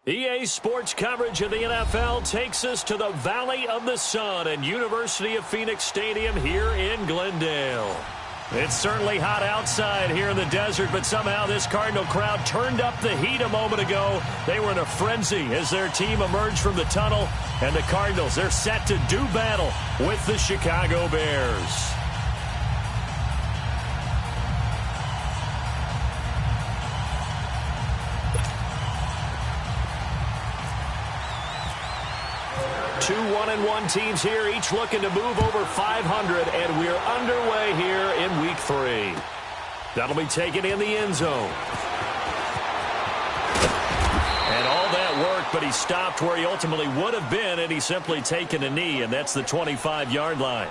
EA Sports coverage of the NFL takes us to the Valley of the Sun and University of Phoenix Stadium here in Glendale. It's certainly hot outside here in the desert, but somehow this Cardinal crowd turned up the heat a moment ago. They were in a frenzy as their team emerged from the tunnel, and the Cardinals, they're set to do battle with the Chicago Bears. Two 1-1 teams here, each looking to move over 500, and we're underway here in Week 3. That'll be taken in the end zone. And all that work, but he stopped where he ultimately would have been, and he's simply taken a knee, and that's the 25-yard line.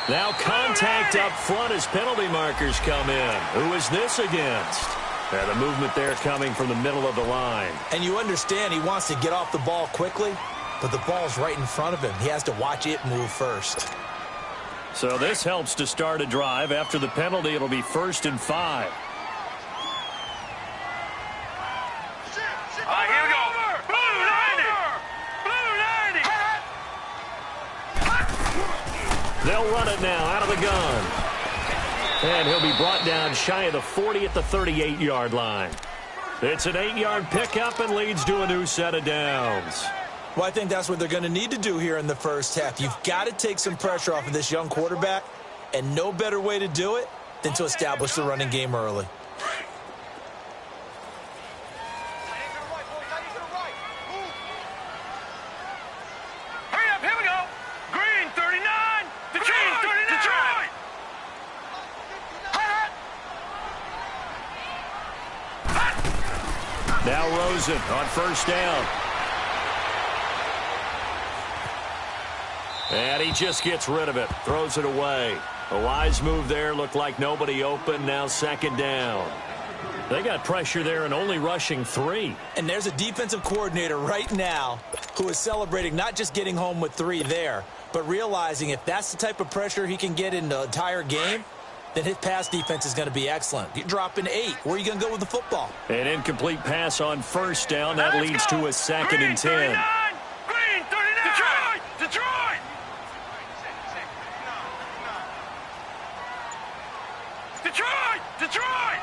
Now contact up front as penalty markers come in. Who is this against? The movement there coming from the middle of the line. And you understand he wants to get off the ball quickly, but the ball's right in front of him. He has to watch it move first. So this helps to start a drive. After the penalty, it'll be 1st and 5. Here we go. They'll run it now out of the gun. And he'll be brought down shy of the 40 at the 38-yard line. It's an 8-yard pickup and leads to a new set of downs. Well, I think that's what they're going to need to do here in the first half. You've got to take some pressure off of this young quarterback, and no better way to do it than to establish the running game early. Now Rosen on 1st down. And he just gets rid of it. Throws it away. A wise move there. Looked like nobody open. Now 2nd down. They got pressure there and only rushing 3. And there's a defensive coordinator right now who is celebrating not just getting home with 3 there, but realizing if that's the type of pressure he can get in the entire game, then his pass defense is going to be excellent. You're dropping 8. Where are you going to go with the football? An incomplete pass on 1st down. That leads to a 2nd and 10. Green 39! Detroit! Detroit! Detroit! Detroit!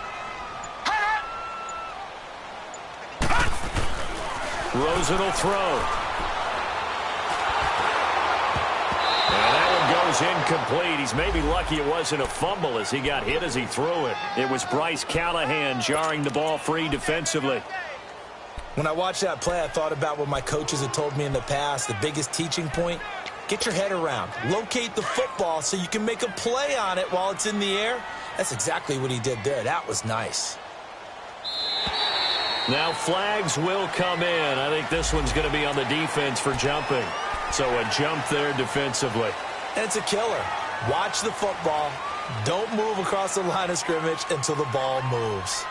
Rosen will throw. Goes incomplete. He's maybe lucky it wasn't a fumble as he got hit as he threw it. It was Bryce Callahan jarring the ball free defensively. When I watched that play, I thought about what my coaches had told me in the past. The biggest teaching point, get your head around. Locate the football so you can make a play on it while it's in the air. That's exactly what he did there. That was nice. Now flags will come in. I think this one's going to be on the defense for jumping. So a jump there defensively. And it's a killer. Watch the football. Don't move across the line of scrimmage until the ball moves.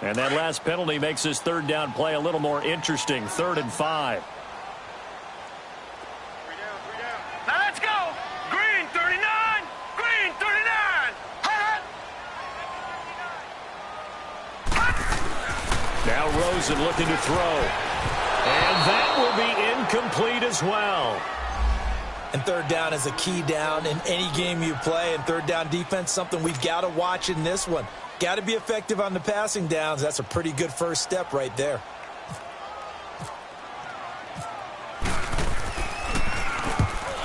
And that last penalty makes his 3rd down play a little more interesting. 3rd and 5. Now let's go. Green 39. Green 39. Now Rosen looking to throw. And that will be incomplete as well. And 3rd down is a key down in any game you play. And 3rd down defense, something we've got to watch in this one. Got to be effective on the passing downs. That's a pretty good first step right there.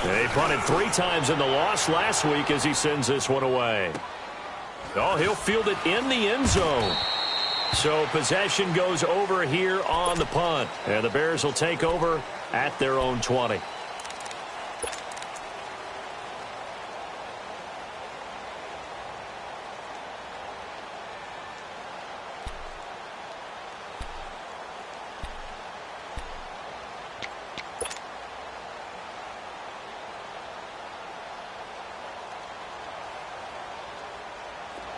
They punted 3 times in the loss last week as he sends this one away. Oh, he'll field it in the end zone. So possession goes over here on the punt. And the Bears will take over at their own 20.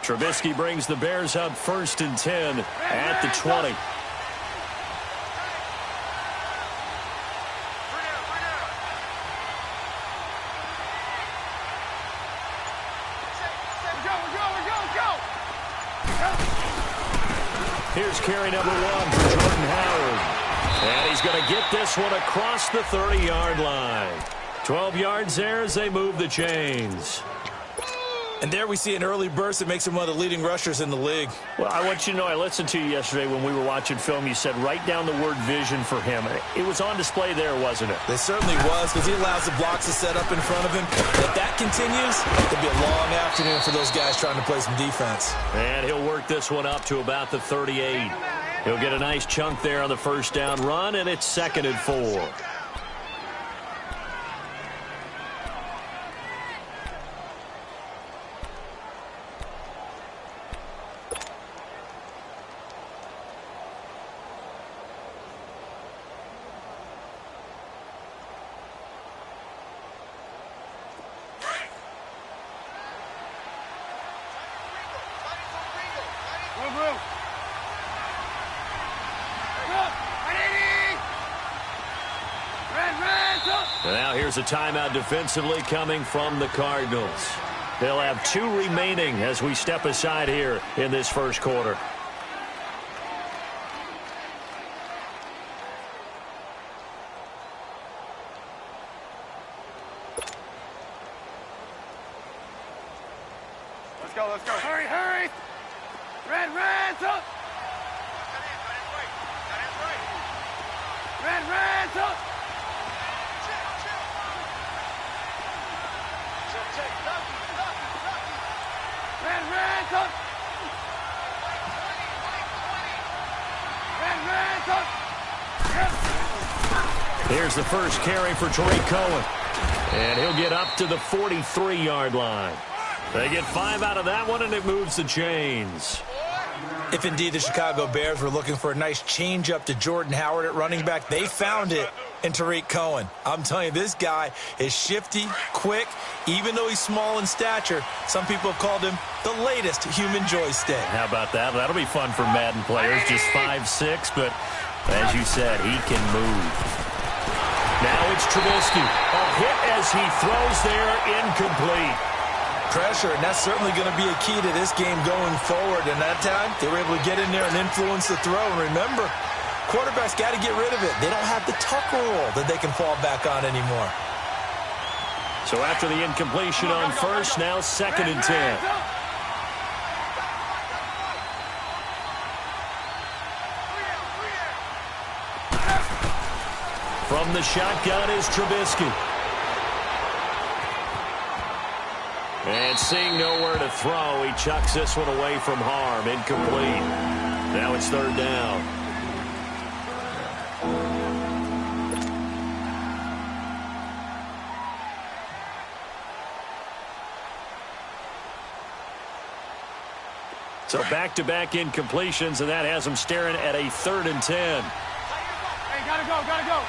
Trubisky brings the Bears up 1st and 10 at the 20. Here's carry number 1 for Jordan Howard. And he's going to get this one across the 30-yard line. 12 yards there as they move the chains. And there we see an early burst that makes him one of the leading rushers in the league. Well, I want you to know, I listened to you yesterday when we were watching film. You said write down the word vision for him. It was on display there, wasn't it? It certainly was, because he allows the blocks to set up in front of him. If that continues, it could be a long afternoon for those guys trying to play some defense. And he'll work this one up to about the 38. He'll get a nice chunk there on the first down run, and it's 2nd and 4. Now here's a timeout defensively coming from the Cardinals. They'll have 2 remaining as we step aside here in this first quarter. Let's go, let's go. Hurry, hurry. Red, up. Red, up. Here's the first carry for Tariq Cohen. And he'll get up to the 43-yard line. They get 5 out of that one, and it moves the chains. If indeed the Chicago Bears were looking for a nice change-up to Jordan Howard at running back, they found it in Tariq Cohen. I'm telling you, this guy is shifty, quick. Even though he's small in stature, some people have called him the latest human joystick. How about that? That'll be fun for Madden players. Just 5'6", but as you said, he can move. Now it's Trubisky. A hit as he throws there, incomplete. Pressure, and that's certainly going to be a key to this game going forward. And that time, they were able to get in there and influence the throw. And remember, quarterbacks got to get rid of it. They don't have the tucker roll that they can fall back on anymore. So after the incompletion on first, now 2nd and 10. From the shotgun is Trubisky. And seeing nowhere to throw, he chucks this one away from harm. Incomplete. Now it's 3rd down. So back-to-back incompletions, and that has him staring at a 3rd and 10. Hey, gotta go, gotta go.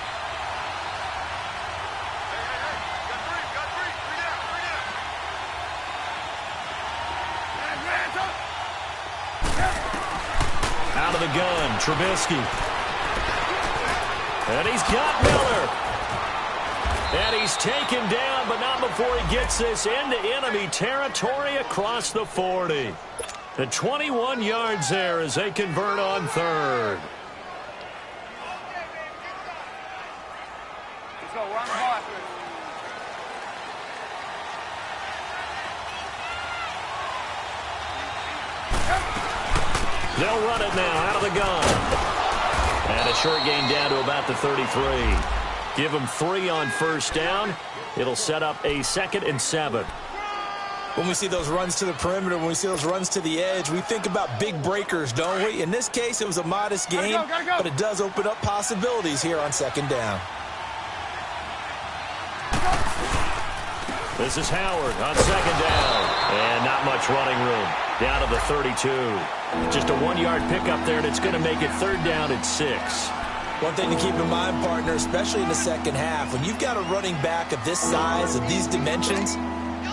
Out of the gun, Trubisky. And he's got Miller. And he's taken down, but not before he gets this into enemy territory across the 40. The 21 yards there as they convert on 3rd. Let's go, we're on the ball after this. They'll run it now out of the gun. And a short gain down to about the 33. Give them 3 on first down. It'll set up a 2nd and 7. When we see those runs to the perimeter, when we see those runs to the edge, we think about big breakers, don't we? In this case, it was a modest gain, but it does open up possibilities here on 2nd down. This is Howard on second down. And not much running room. Down to the 32. Just a 1-yard pickup there, and it's going to make it third down and 6. One thing to keep in mind, partner, especially in the second half, when you've got a running back of this size, of these dimensions,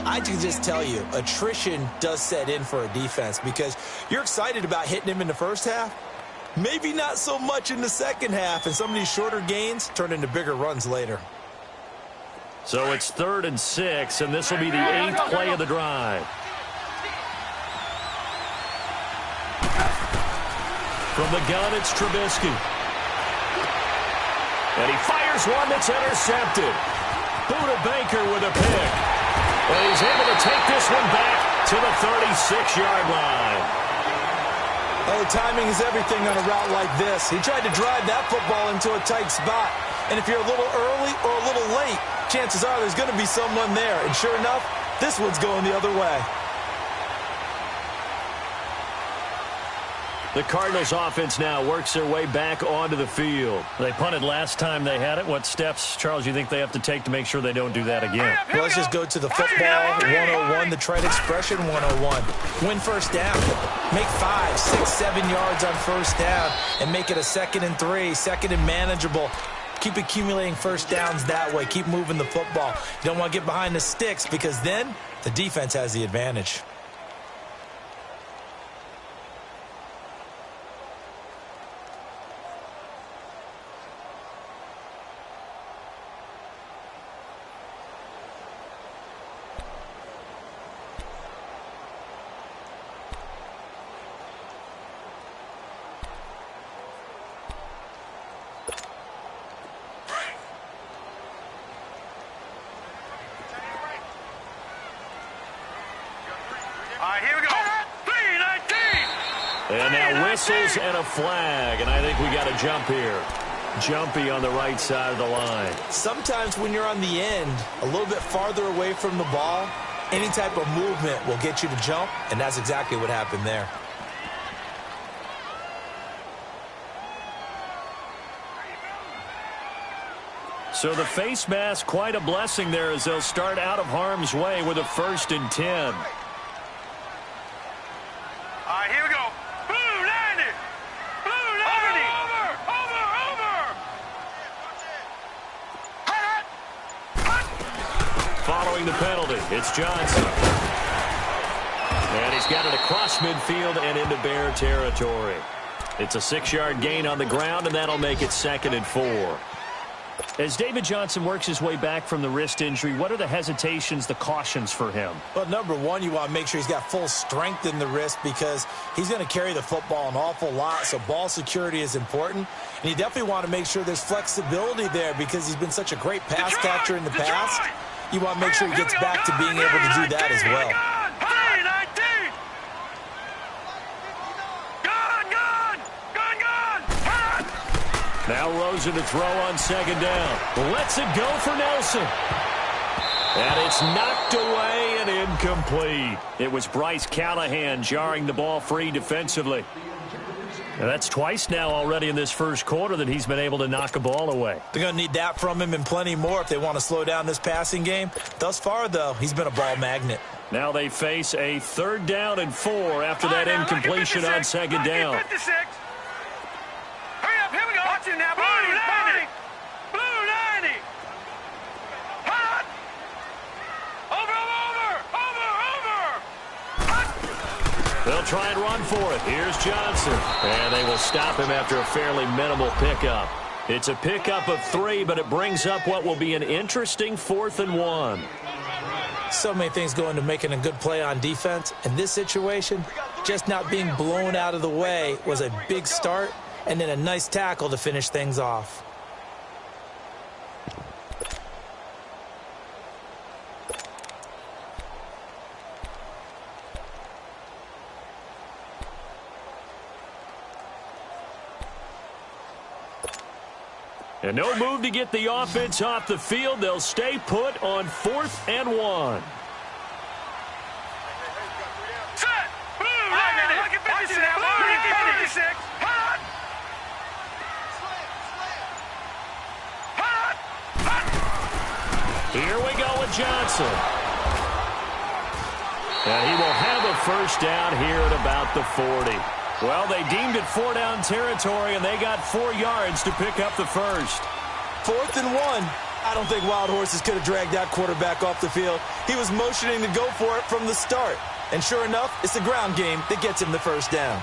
I can just tell you, attrition does set in for a defense because you're excited about hitting him in the first half. Maybe not so much in the second half, and some of these shorter gains turn into bigger runs later. So it's third and 6, and this will be the 8th play of the drive. From the gun, it's Trubisky. And he fires one that's intercepted. Buda Baker with a pick. And he's able to take this one back to the 36-yard line. Oh, timing is everything on a route like this. He tried to drive that football into a tight spot. And if you're a little early or a little late, chances are there's going to be someone there. And sure enough, this one's going the other way. The Cardinals offense now works their way back onto the field. They punted last time they had it. What steps, Charles, you think they have to take to make sure they don't do that again? Well, let's just go to the football 101, the trade expression 101. Win first down. Make 5, 6, 7 yards on first down and make it a 2nd and 3, 2nd and manageable. Keep accumulating first downs that way. Keep moving the football. You don't want to get behind the sticks because then the defense has the advantage. Here we go. 3-19. And now whistles and a flag, and I think we got a jump here. Jumpy on the right side of the line. Sometimes when you're on the end, a little bit farther away from the ball, any type of movement will get you to jump, and that's exactly what happened there. So the face mask, quite a blessing there as they'll start out of harm's way with a 1st and 10. Here we go. Blue 90. Blue 90. Over. Following the penalty, it's Johnson. And he's got it across midfield and into Bear territory. It's a 6-yard gain on the ground, and that'll make it 2nd and 4. As David Johnson works his way back from the wrist injury, what are the hesitations, the cautions for him? Well, number one, you want to make sure he's got full strength in the wrist because he's going to carry the football an awful lot, so ball security is important. And you definitely want to make sure there's flexibility there because he's been such a great pass catcher in the past. You want to make sure he gets back to being able to do that as well. Now Rosen to throw on 2nd down. Lets it go for Nelson. And it's knocked away and incomplete. It was Bryce Callahan jarring the ball free defensively. And that's twice now already in this first quarter that he's been able to knock a ball away. They're going to need that from him and plenty more if they want to slow down this passing game. Thus far, though, he's been a ball magnet. Now they face a 3rd down and 4 after that incompletion on 2nd down. Now, Blue 90. Blue 90. Hot. Over. They'll try and run for it. Here's Johnson. And they will stop him after a fairly minimal pickup. It's a pickup of 3, but it brings up what will be an interesting 4th and 1. So many things go into making a good play on defense. In this situation, just not being blown out of the way was a big start. And then a nice tackle to finish things off. And no move to get the offense off the field. They'll stay put on 4th and 1. Set. Blue 90. Look at 56. Blue 56. Here we go with Johnson. And he will have a first down here at about the 40. Well, they deemed it 4-down territory, and they got 4 yards to pick up the first. 4th and 1. I don't think Wild Horses could have dragged that quarterback off the field. He was motioning to go for it from the start. And sure enough, it's the ground game that gets him the first down.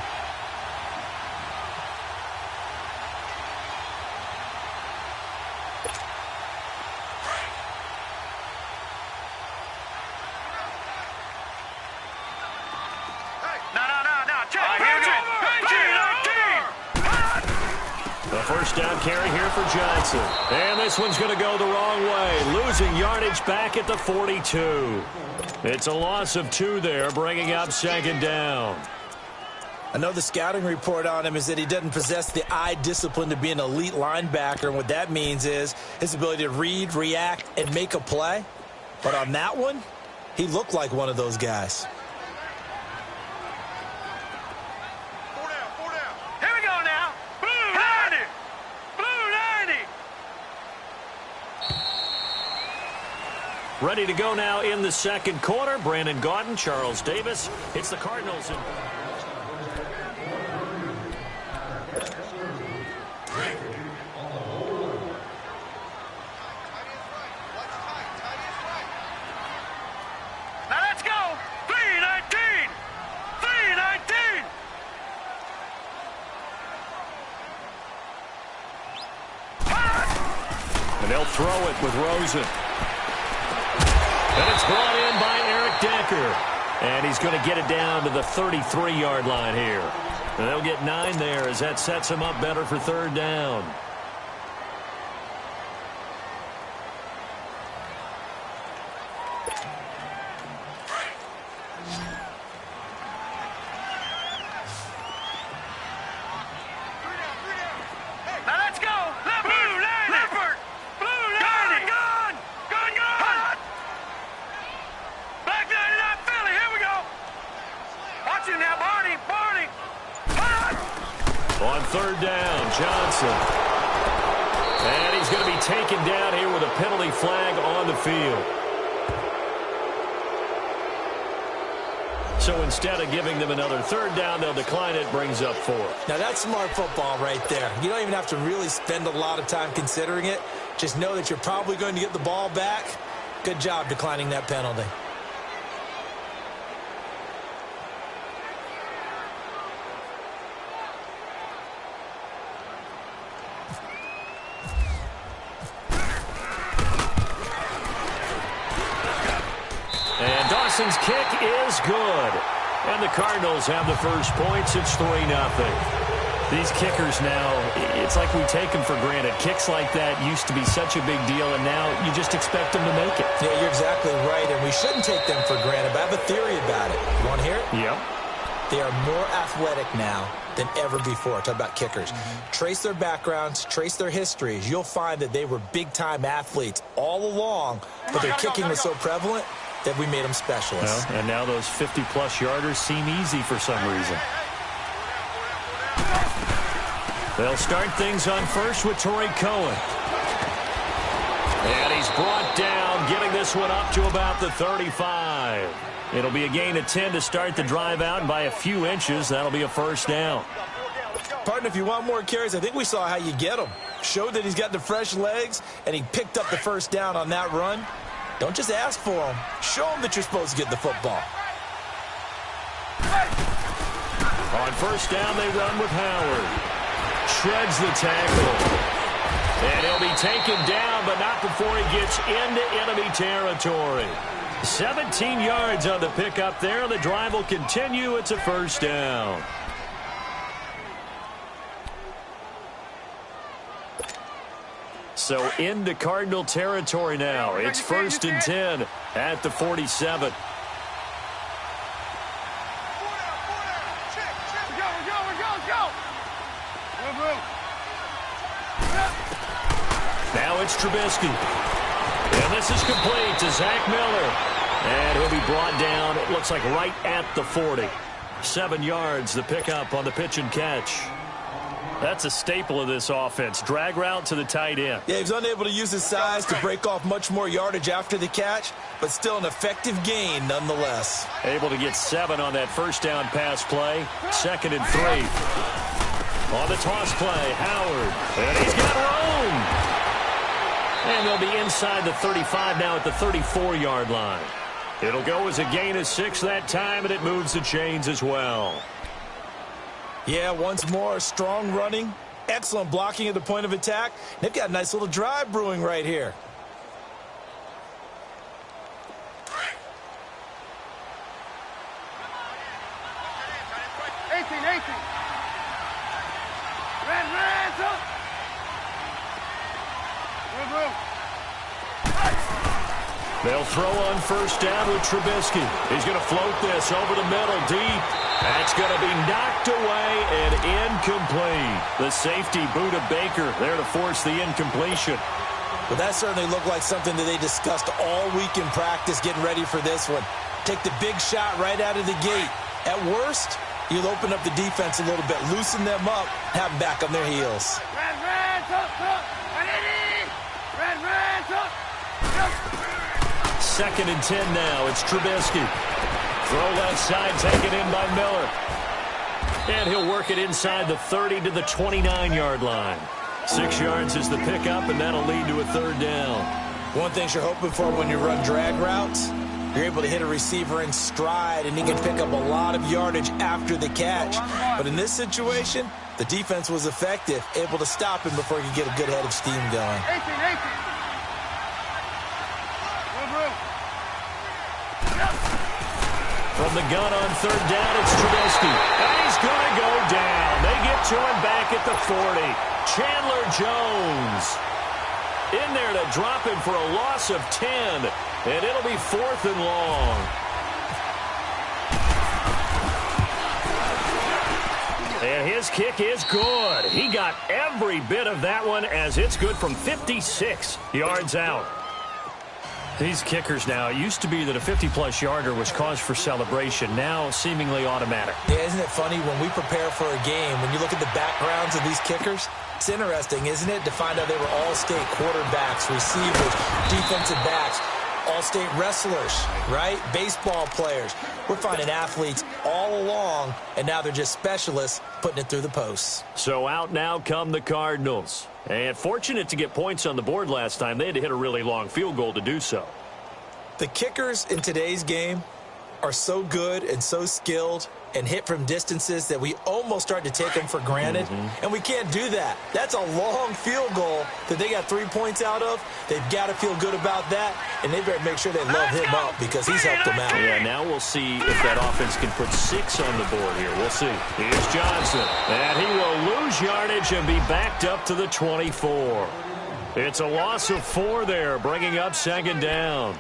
First down carry here for Johnson. And this one's going to go the wrong way. Losing yardage back at the 42. It's a loss of 2 there, bringing up 2nd down. I know the scouting report on him is that he doesn't possess the eye discipline to be an elite linebacker. And what that means is his ability to read, react, and make a play. But on that one, he looked like one of those guys. Ready to go now in the 2nd quarter. Brandon Gaudin, Charles Davis. It's the Cardinals. Now let's go. 3-19. 3-19. And they'll throw it with Rosen. And it's brought in by Eric Decker. And he's going to get it down to the 33-yard line here. And they'll get 9 there as that sets him up better for 3rd down. On 3rd down, Johnson. And he's going to be taken down here with a penalty flag on the field. So instead of giving them another 3rd down, they'll decline it, brings up 4. Now that's smart football right there. You don't even have to really spend a lot of time considering it. Just know that you're probably going to get the ball back. Good job declining that penalty. Dawson's kick is good. And the Cardinals have the first points. It's 3-0. These kickers now, it's like we take them for granted. Kicks like that used to be such a big deal, and now you just expect them to make it. Yeah, you're exactly right, and we shouldn't take them for granted. But I have a theory about it. You want to hear it? Yep. They are more athletic now than ever before. Talk about kickers. Trace their backgrounds, trace their histories. You'll find that they were big-time athletes all along, but their kicking was so prevalent that we made them specialists. Well, and now those 50-plus yarders seem easy for some reason. They'll start things on first with Torrey Cohen. And he's brought down, getting this one up to about the 35. It'll be a gain of 10 to start the drive out, and by a few inches, that'll be a first down. Partner, if you want more carries, I think we saw how you get them. Showed that he's got the fresh legs, and he picked up the first down on that run. Don't just ask for them. Show them that you're supposed to get the football. On first down, they run with Howard. Shreds the tackle. And he'll be taken down, but not before he gets into enemy territory. 17 yards on the pickup there. The drive will continue. It's a first down. So into Cardinal territory now. It's 1st and 10 at the 47. Now it's Trubisky. And this is complete to Zach Miller. And he'll be brought down, it looks like right at the 40. 7 yards, the pickup on the pitch and catch. That's a staple of this offense. Drag route to the tight end. Yeah, he was unable to use his size to break off much more yardage after the catch, but still an effective gain nonetheless. Able to get 7 on that first down pass play. 2nd and 3. On the toss play, Howard. And he's got room. And they'll be inside the 35 now at the 34-yard line. It'll go as a gain of 6 that time, and it moves the chains as well. Yeah, once more, strong running, excellent blocking at the point of attack. They've got a nice little drive brewing right here. They'll throw on first down with Trubisky. He's going to float this over the middle deep. That's going to be knocked away and incomplete. The safety, Buda Baker, there to force the incompletion. Well, that certainly looked like something that they discussed all week in practice getting ready for this one. Take the big shot right out of the gate. At worst, you'll open up the defense a little bit, loosen them up, have them back on their heels. Second and 10 now. It's Trubisky. Throw left side, taken in by Miller. And he'll work it inside the 30 to the 29-yard line. 6 yards is the pickup, and that'll lead to a 3rd down. One thing you're hoping for when you run drag routes, you're able to hit a receiver in stride, and he can pick up a lot of yardage after the catch. But in this situation, the defense was effective, able to stop him before he could get a good head of steam going. 18. From the gun on 3rd down, it's Trubisky. And he's going to go down. They get to him back at the 40. Chandler Jones in there to drop him for a loss of 10. And it'll be 4th and long. And his kick is good. He got every bit of that one as it's good from 56 yards out. These kickers now, it used to be that a 50-plus yarder was cause for celebration. Now, seemingly automatic. Yeah, isn't it funny when we prepare for a game, when you look at the backgrounds of these kickers, it's interesting, isn't it, to find out they were all-state quarterbacks, receivers, defensive backs, all-state wrestlers, right? Baseball players. We're finding athletes all along, and now they're just specialists putting it through the posts. So out now come the Cardinals. And fortunate to get points on the board last time. They had to hit a really long field goal to do so. The kickers in today's game are so good and so skilled and hit from distances that we almost start to take them for granted. And we can't do that. That's a long field goal that they got 3 points out of. They've got to feel good about that, and they better make sure they love him up because he's helped them out. Yeah, now we'll see if that offense can put 6 on the board here. We'll see. Here's Johnson, and he will lose yardage and be backed up to the 24. It's a loss of 4 there, bringing up 2nd down.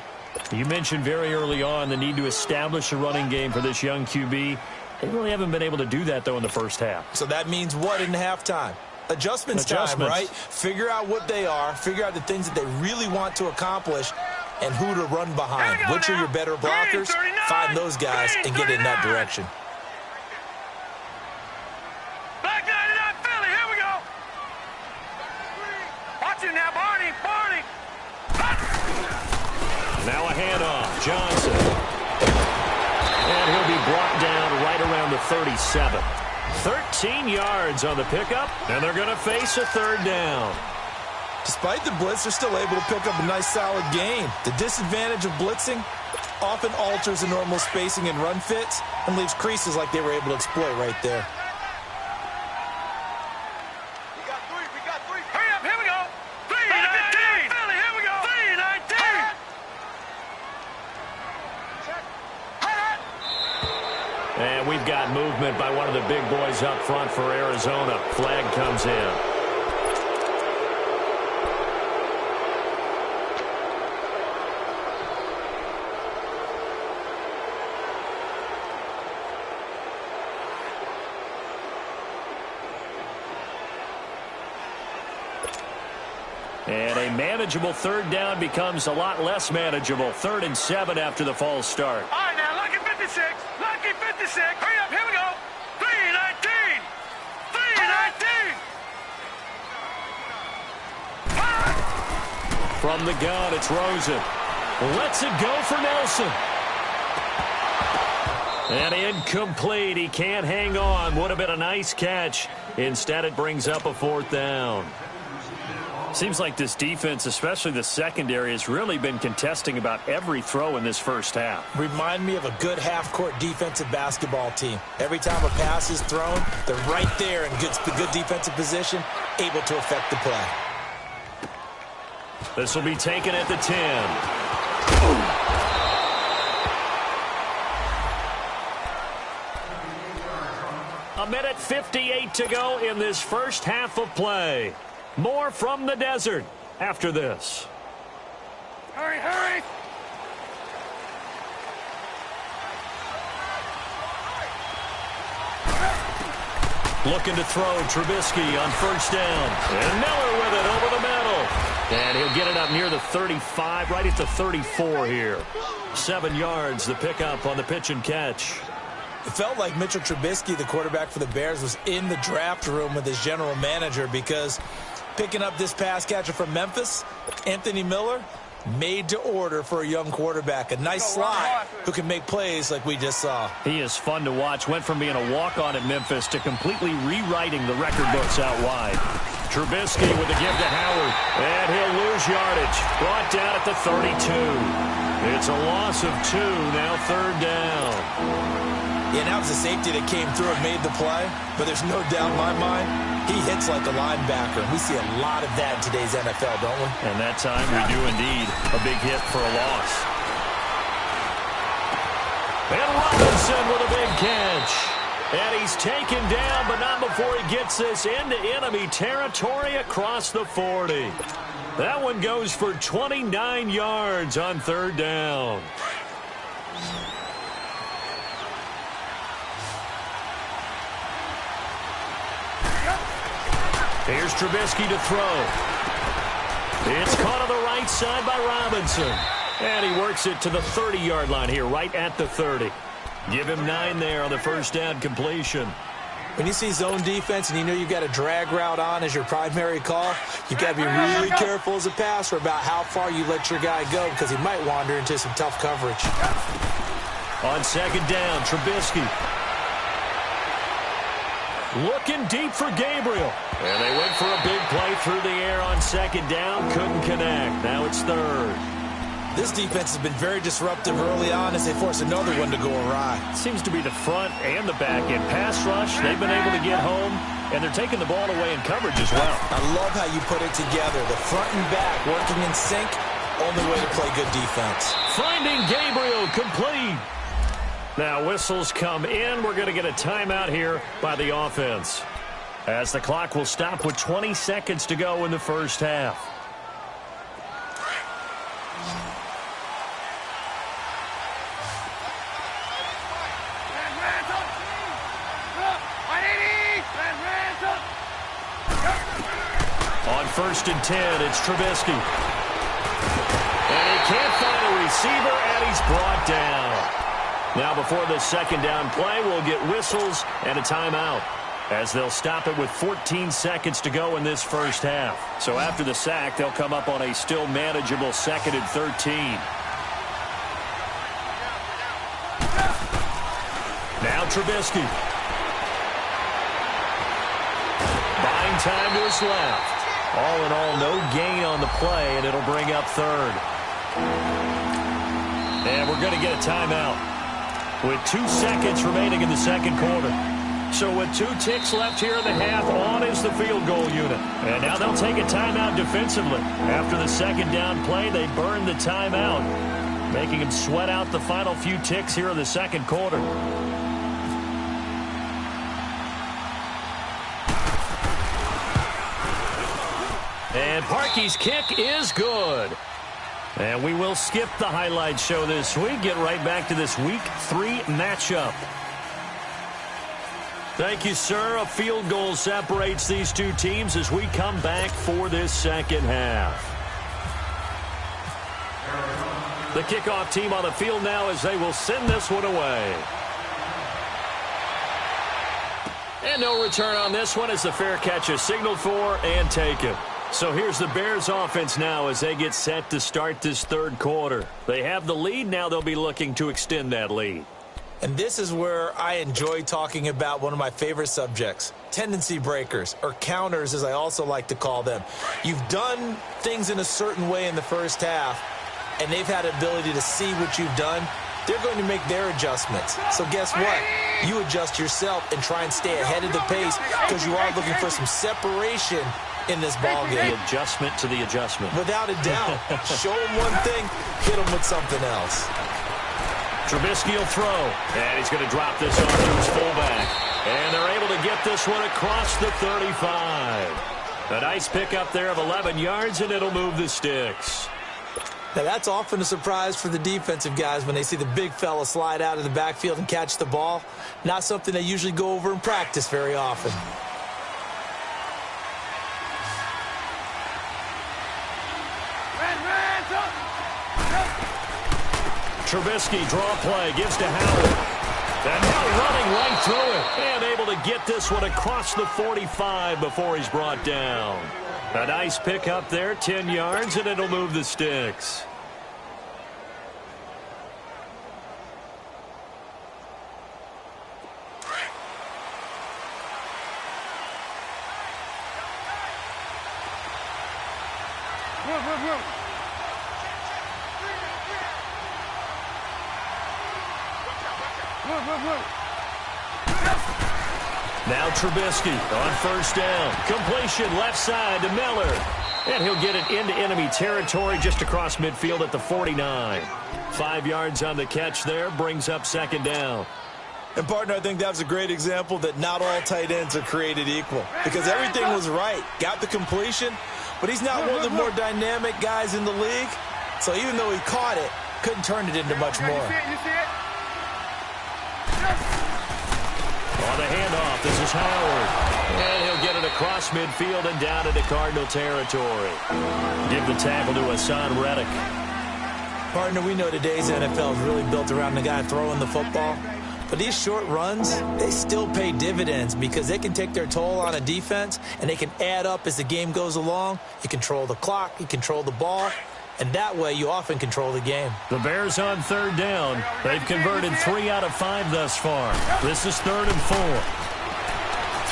You mentioned very early on the need to establish a running game for this young QB. They really haven't been able to do that, though, in the first half. So that means what in halftime? Adjustments time, right? Figure out what they are, figure out the things that they really want to accomplish, and who to run behind. Which are your better blockers? Find those guys and get in that direction. Back 99 Philly, here we go. Watch it now, Barney. Now a handoff, Johnson. And he'll be brought down right around the 37. 13 yards on the pickup, and they're going to face a 3rd down. Despite the blitz, they're still able to pick up a nice, solid gain. The disadvantage of blitzing often alters the normal spacing and run fits and leaves creases like they were able to exploit right there. We got three. Hurry up, here we go. 3-19. Philly, here we go. 3-19. And we've got movement by one of the big boys up front for Arizona. Flag comes in. And a manageable 3rd down becomes a lot less manageable. 3rd and 7 after the false start. All right, now, lucky 56. Lucky 56. Hurry up, here we go. 3-19. 3-19. From the gun, it's Rosen. Lets it go for Nelson. And incomplete. He can't hang on. Would have been a nice catch. Instead, it brings up a 4th down. Seems like this defense, especially the secondary, has really been contesting about every throw in this first half. Remind me of a good half-court defensive basketball team. Every time a pass is thrown, they're right there in good defensive position, able to affect the play. This will be taken at the 10. A minute 58 to go in this first half of play. More from the desert after this. Hurry, hurry! Looking to throw, Trubisky on first down. And Miller with it over the middle. And he'll get it up near the 35, right at the 34 here. 7 yards, the pickup on the pitch and catch. It felt like Mitchell Trubisky, the quarterback for the Bears, was in the draft room with his general manager because picking up this pass catcher from Memphis, Anthony Miller, made to order for a young quarterback. A nice slot who can make plays like we just saw. He is fun to watch. Went from being a walk-on at Memphis to completely rewriting the record books out wide. Trubisky with a give to Howard. And he'll lose yardage. Brought down at the 32. It's a loss of 2, now 3rd down. Yeah, now it's a safety that came through and made the play, but there's no doubt in my mind, he hits like a linebacker. We see a lot of that in today's NFL, don't we? And that time we do indeed. A big hit for a loss. And Robinson with a big catch. And he's taken down, but not before he gets this into enemy territory across the 40. That one goes for 29 yards on 3rd down. Here's Trubisky to throw. It's caught on the right side by Robinson. And he works it to the 30-yard line here, right at the 30. Give him 9 there on the first down completion. When you see zone defense and you know you've got a drag route on as your primary call, you've got to be really careful as a passer about how far you let your guy go because he might wander into some tough coverage. On 2nd down, Trubisky. Looking deep for Gabriel. And they went for a big play through the air on 2nd down. Couldn't connect. Now it's 3rd. This defense has been very disruptive early on as they force another one to go awry. Seems to be the front and the back end. Pass rush, they've been able to get home, and they're taking the ball away in coverage as well. I love how you put it together. The front and back working in sync. Only way to play good defense. Finding Gabriel complete. Now whistles come in. We're going to get a timeout here by the offense, as the clock will stop with 20 seconds to go in the first half. On 1st and 10, it's Trubisky. And he can't find a receiver, and he's brought down. Now before the 2nd down play, we'll get whistles and a timeout, as they'll stop it with 14 seconds to go in this first half. So after the sack, they'll come up on a still manageable 2nd and 13. Now Trubisky. Buying time to his left. All in all, no gain on the play, and it'll bring up 3rd. And we're going to get a timeout with 2 seconds remaining in the 2nd quarter. So with 2 ticks left here in the half, on is the field goal unit. And now they'll take a timeout defensively. After the 2nd down play, they burn the timeout, making them sweat out the final few ticks here in the 2nd quarter. And Parkey's kick is good. And we will skip the highlight show this week. Get right back to this Week 3 matchup. Thank you, sir. A field goal separates these two teams as we come back for this 2nd half. The kickoff team on the field now as they will send this one away. And no return on this one as the fair catch is signaled for and taken. So here's the Bears offense now as they get set to start this third quarter. They have the lead. Now they'll be looking to extend that lead. And this is where I enjoy talking about one of my favorite subjects, tendency breakers, or counters as I also like to call them. You've done things in a certain way in the first half, and they've had the ability to see what you've done. They're going to make their adjustments. So guess what? You adjust yourself and try and stay ahead of the pace because you are looking for some separation in this ball game. The adjustment to the adjustment. Without a doubt. Show them one thing, hit them with something else. Trubisky will throw, and he's going to drop this off to his fullback. And they're able to get this one across the 35. A nice pickup there of 11 yards, and it'll move the sticks. Now, that's often a surprise for the defensive guys when they see the big fella slide out of the backfield and catch the ball. Not something they usually go over in practice very often. Trubisky, draw play, gives to Howard. And now running right through it. And able to get this one across the 45 before he's brought down. A nice pickup there, 10 yards, and it'll move the sticks. Now Trubisky on first down. Completion left side to Miller. And he'll get it into enemy territory just across midfield at the 49. 5 yards on the catch there, brings up second down. And, partner, I think that was a great example that not all tight ends are created equal. Because everything was right. Got the completion, but he's not one of the more dynamic guys in the league. So even though he caught it, couldn't turn it into much more. You see it? On the handoff, this is Howard. And he'll get it across midfield and down into Cardinal territory. Give the tackle to Hassan Reddick. Partner, we know today's NFL is really built around the guy throwing the football. But these short runs, they still pay dividends because they can take their toll on a defense and they can add up as the game goes along. You control the clock, you control the ball, and that way you often control the game. The Bears on third down. They've converted 3 out of 5 thus far. This is 3rd and 4.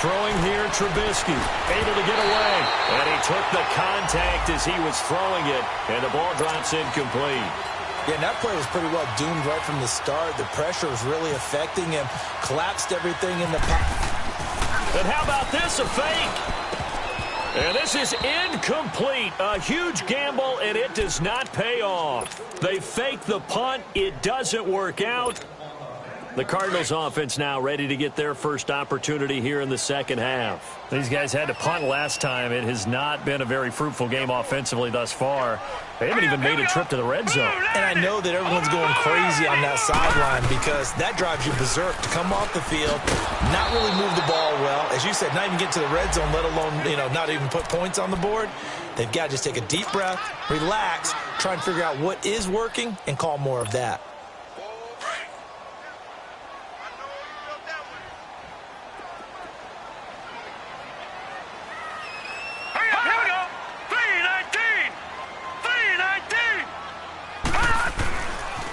Throwing here, Trubisky, able to get away. And he took the contact as he was throwing it, and the ball drops incomplete. Yeah, and that play was pretty well doomed right from the start. The pressure was really affecting him. Collapsed everything in the pocket. And how about this, a fake? And this is incomplete. A huge gamble, and it does not pay off. They fake the punt. It doesn't work out. The Cardinals offense now ready to get their first opportunity here in the second half. These guys had to punt last time. It has not been a very fruitful game offensively thus far. They haven't even made a trip to the red zone. And I know that everyone's going crazy on that sideline because that drives you berserk to come off the field, not really move the ball well. As you said, not even get to the red zone, let alone, not even put points on the board. They've got to just take a deep breath, relax, try and figure out what is working, and call more of that.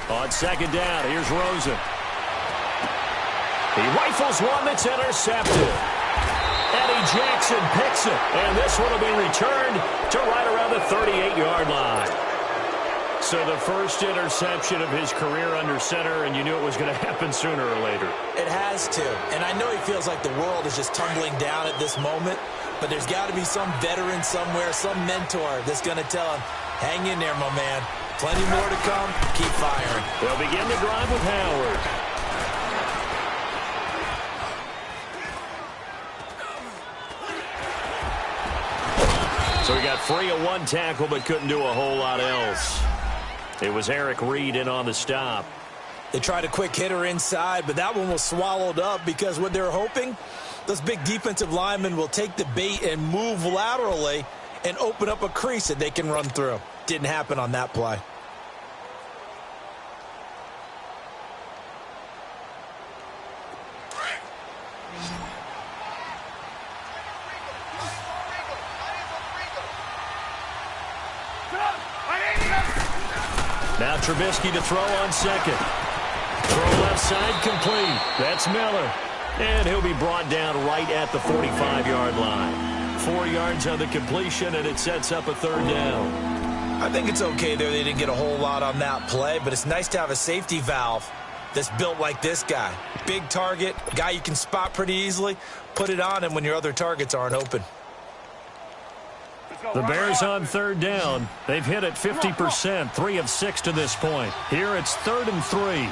On second down, here's Rosen. He rifles one that's intercepted. Eddie Jackson picks it, and this one will be returned to right around the 38-yard line. So the first interception of his career under center, and you knew it was going to happen sooner or later. It has to, and I know he feels like the world is just tumbling down at this moment, but there's got to be some veteran somewhere, some mentor that's going to tell him, hang in there, my man. Plenty more to come. Keep firing. They'll begin the drive with Howard. So he got free of one tackle but couldn't do a whole lot else. It was Eric Reed in on the stop. They tried a quick hitter inside, but that one was swallowed up because what they're hoping, those big defensive linemen will take the bait and move laterally and open up a crease that they can run through. Didn't happen on that play. Now Trubisky to throw on second. Throw left side complete. That's Miller. And he'll be brought down right at the 45-yard line. 4 yards on the completion, and it sets up a third down. I think it's okay there. They didn't get a whole lot on that play, but it's nice to have a safety valve that's built like this guy. Big target, guy you can spot pretty easily. Put it on him when your other targets aren't open. The Bears on third down. They've hit it 50%, 3 of 6 to this point. Here it's 3rd and 3.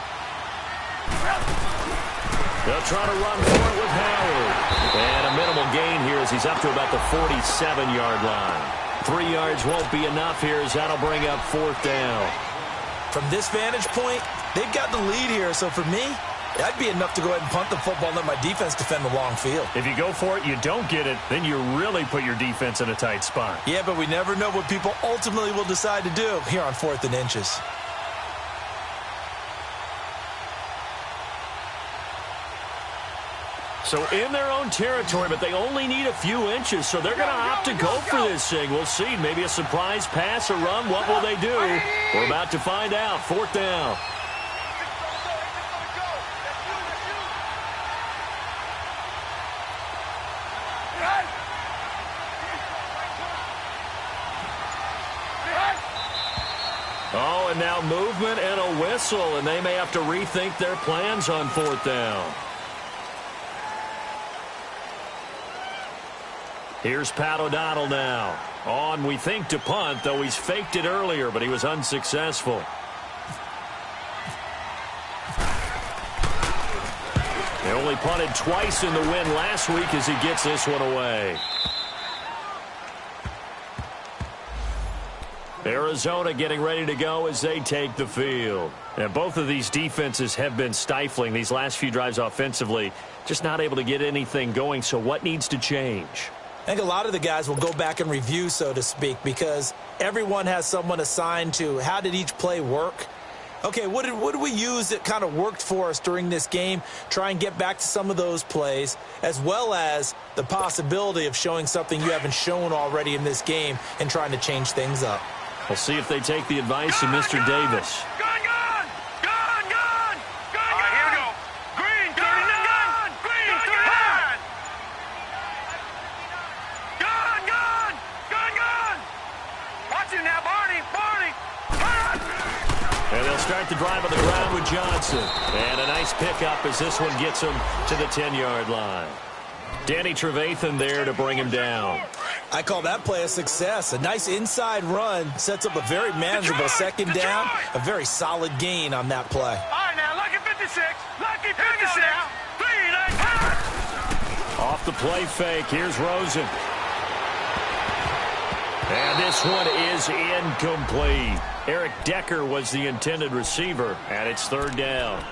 They'll try to run for it with Howard. And a minimal gain here as he's up to about the 47-yard line. 3 yards won't be enough here as that'll bring up 4th down. From this vantage point, they've got the lead here. So for me, that'd be enough to go ahead and punt the football and let my defense defend the long field. If you go for it, you don't get it, then you really put your defense in a tight spot. Yeah, but we never know what people ultimately will decide to do here on 4th and inches. So in their own territory, but they only need a few inches, so they're going to opt to go for this thing. We'll see. Maybe a surprise pass or run. What will they do? We're about to find out. 4th down. Oh, and now movement and a whistle, and they may have to rethink their plans on 4th down. Here's Pat O'Donnell now. On, we think, to punt, though he's faked it earlier, but he was unsuccessful. They only punted twice in the win last week as he gets this one away. Arizona getting ready to go as they take the field. And both of these defenses have been stifling these last few drives offensively. Just not able to get anything going, so what needs to change? I think a lot of the guys will go back and review, so to speak, because everyone has someone assigned to how did each play work. Okay, what did we use that kind of worked for us during this game? Try and get back to some of those plays, as well as the possibility of showing something you haven't shown already in this game and trying to change things up. We'll see if they take the advice of Mr. Davis. And they'll start the drive on the ground with Johnson. And a nice pickup as this one gets him to the 10-yard line. Danny Trevathan there to bring him down. I call that play a success. A nice inside run sets up a very manageable second down. A very solid gain on that play. All right, now, lucky 56. Lucky 56. Off the play fake. Here's Rosen. And this one is incomplete. Eric Decker was the intended receiver, and it's 3rd down.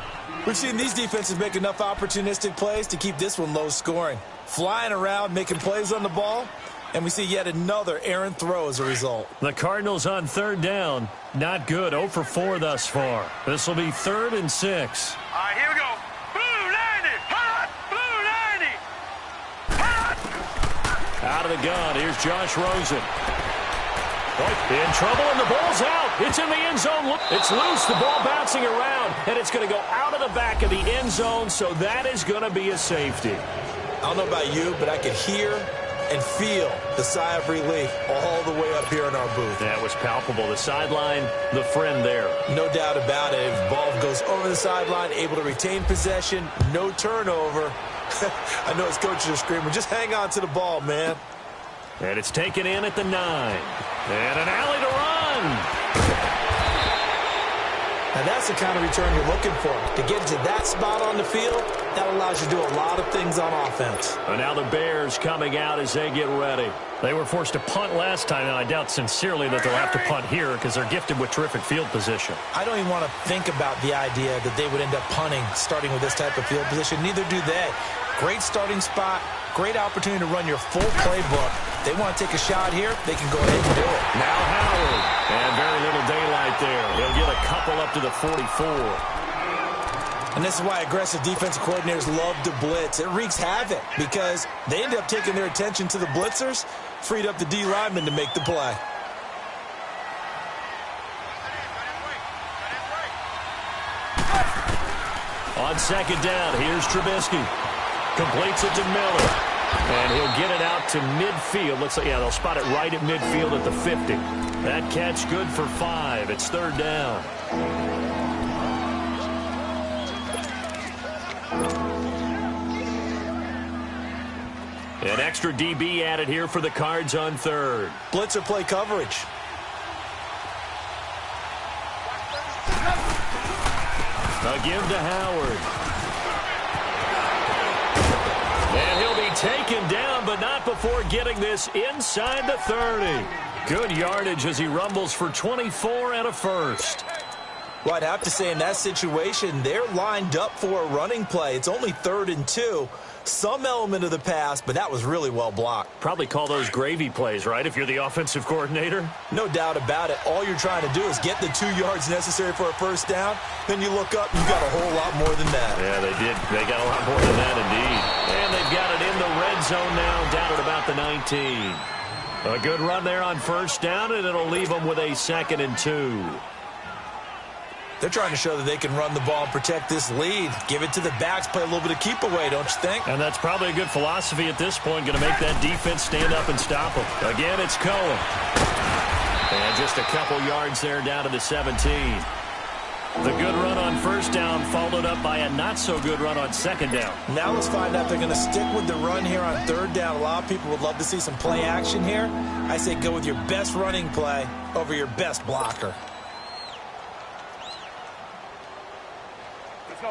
We've seen these defenses make enough opportunistic plays to keep this one low scoring. Flying around, making plays on the ball, and we see yet another errant throw as a result. The Cardinals on 3rd down. Not good. 0 for 4 thus far. This will be 3rd and 6. All right, here we go. Blue 90. Hot. Blue 90. Hot. Out of the gun. Here's Josh Rosen. In trouble, and the ball's out. It's in the end zone. It's loose. The ball bouncing around, and it's going to go out of the back of the end zone, so that is going to be a safety. I don't know about you, but I could hear and feel the sigh of relief all the way up here in our booth. That was palpable. The sideline, the friend there. No doubt about it. If the ball goes over the sideline, able to retain possession, no turnover. I know his coaches are screaming, just hang on to the ball, man. And it's taken in at the 9. And an alley to run. Now that's the kind of return you're looking for. To get to that spot on the field, that allows you to do a lot of things on offense. And now the Bears coming out as they get ready. They were forced to punt last time, and I doubt sincerely that they'll have to punt here because they're gifted with terrific field position. I don't even want to think about the idea that they would end up punting starting with this type of field position. Neither do they. Great starting spot. Great opportunity to run your full playbook. They want to take a shot here, they can go ahead and do it. Now Howard. And very little daylight there. He'll get a couple up to the 44. And this is why aggressive defensive coordinators love to blitz. It wreaks havoc because they end up taking their attention to the blitzers, freed up the D lineman to make the play. On second down, here's Trubisky. Completes it to Miller. And he'll get it out to midfield. Looks like, yeah, they'll spot it right at midfield at the 50. That catch good for 5. It's third down. An extra DB added here for the Cards on third. Blitzer play coverage. A give to Howard. And he'll be taken down, but not before getting this inside the 30. Good yardage as he rumbles for 24 and a first. Well, I'd have to say in that situation, they're lined up for a running play. It's only 3rd and 2. Some element of the pass, but that was really well blocked. Probably call those gravy plays, right, if you're the offensive coordinator? No doubt about it. All you're trying to do is get the 2 yards necessary for a first down. Then you look up, you got a whole lot more than that. Yeah, they did. They got a lot more than that, indeed. And they've got it in the red zone now, down at about the 19. A good run there on first down, and it'll leave them with a 2nd and 2. They're trying to show that they can run the ball and protect this lead. Give it to the backs, play a little bit of keep away, don't you think? And that's probably a good philosophy at this point, going to make that defense stand up and stop them. Again, it's Cohen. And just a couple yards there down to the 17. The good run on first down followed up by a not-so-good run on second down. Now let's find out if they're going to stick with the run here on third down. A lot of people would love to see some play action here. I say go with your best running play over your best blocker.